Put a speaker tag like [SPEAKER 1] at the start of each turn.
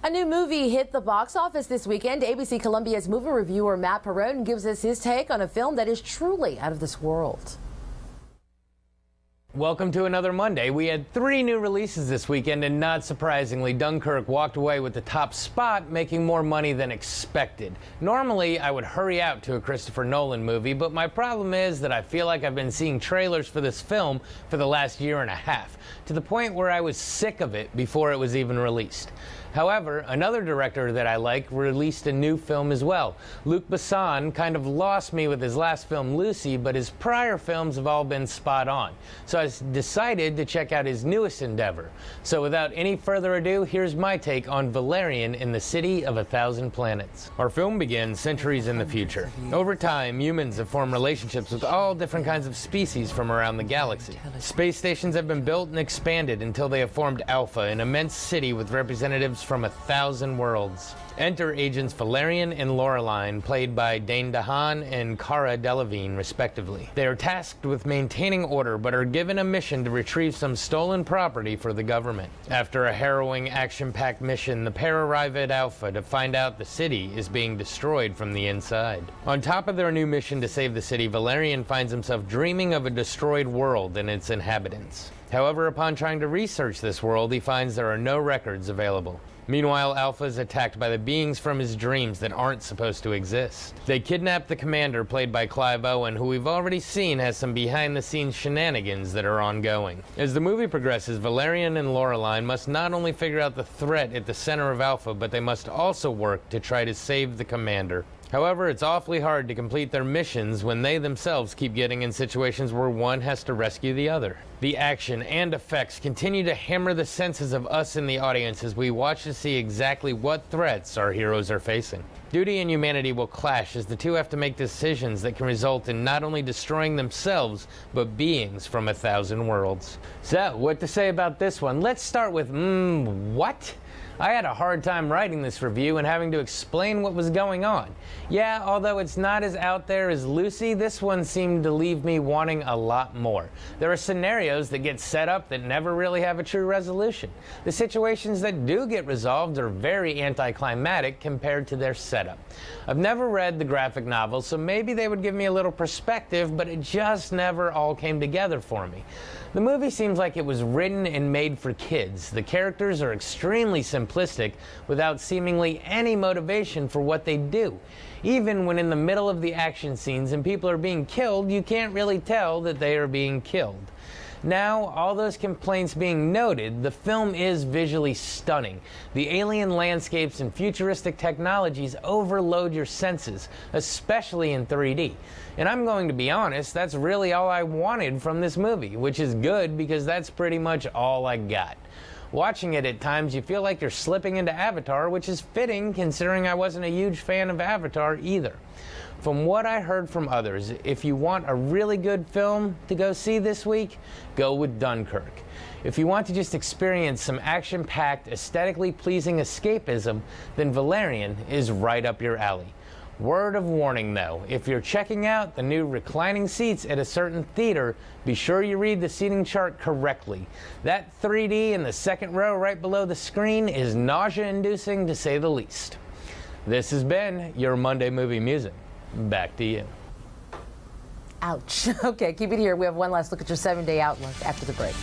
[SPEAKER 1] A new movie hit the box office this weekend. ABC Columbia's movie reviewer Matt Perrone gives us his take on a film that is truly out of this world.
[SPEAKER 2] Welcome to another Monday. We had 3 new releases this weekend, and not surprisingly, Dunkirk walked away with the top spot, making more money than expected. Normally, I would hurry out to a Christopher Nolan movie, but my problem is that I feel like I've been seeing trailers for this film for the last year and a half, to the point where I was sick of it before it was even released. However, another director that I like released a new film as well. Luc Besson kind of lost me with his last film, Lucy, but his prior films have all been spot on. So I decided to check out his newest endeavor. So without any further ado, here's my take on Valerian in the City of a Thousand Planets. Our film begins centuries in the future. Over time, humans have formed relationships with all different kinds of species from around the galaxy. Space stations have been built and expanded until they have formed Alpha, an immense city with representatives from 1,000 worlds. Enter agents Valerian and Laureline, played by Dane DeHaan and Cara Delevingne, respectively. They are tasked with maintaining order, but are given a mission to retrieve some stolen property for the government. After a harrowing, action-packed mission, the pair arrive at Alpha to find out the city is being destroyed from the inside. On top of their new mission to save the city, Valerian finds himself dreaming of a destroyed world and its inhabitants. However, upon trying to research this world, he finds there are no records available. Meanwhile, Alpha is attacked by the beings from his dreams that aren't supposed to exist. They kidnap the commander, played by Clive Owen, who we've already seen has some behind-the-scenes shenanigans that are ongoing. As the movie progresses, Valerian and Laureline must not only figure out the threat at the center of Alpha, but they must also work to try to save the commander. However, it's awfully hard to complete their missions when they themselves keep getting in situations where one has to rescue the other. The action and effects continue to hammer the senses of us in the audience as we watch to see exactly what threats our heroes are facing. Duty and humanity will clash as the two have to make decisions that can result in not only destroying themselves, but beings from 1,000 worlds. So, what to say about this one? Let's start with, what? I had a hard time writing this review and having to explain what was going on. Yeah, although it's not as out there as Lucy, this one seemed to leave me wanting a lot more. There are scenarios that get set up that never really have a true resolution. The situations that do get resolved are very anticlimactic compared to their setup. I've never read the graphic novel, so maybe they would give me a little perspective, but it just never all came together for me. The movie seems like it was written and made for kids. The characters are extremely simplistic without seemingly any motivation for what they do. Even when in the middle of the action scenes and people are being killed, you can't really tell that they are being killed. Now, all those complaints being noted, the film is visually stunning. The alien landscapes and futuristic technologies overload your senses, especially in 3D. And I'm going to be honest, that's really all I wanted from this movie, which is good because that's pretty much all I got. Watching it at times, you feel like you're slipping into Avatar, which is fitting considering I wasn't a huge fan of Avatar either. From what I heard from others, if you want a really good film to go see this week, go with Dunkirk. If you want to just experience some action-packed, aesthetically pleasing escapism, then Valerian is right up your alley. Word of warning though, if you're checking out the new reclining seats at a certain theater, be sure you read the seating chart correctly. That 3D in the second row right below the screen is nausea-inducing to say the least. This has been your Monday Movie Music. Back to you.
[SPEAKER 1] Ouch. Okay, keep it here. We have one last look at your 7-day outlook after the break.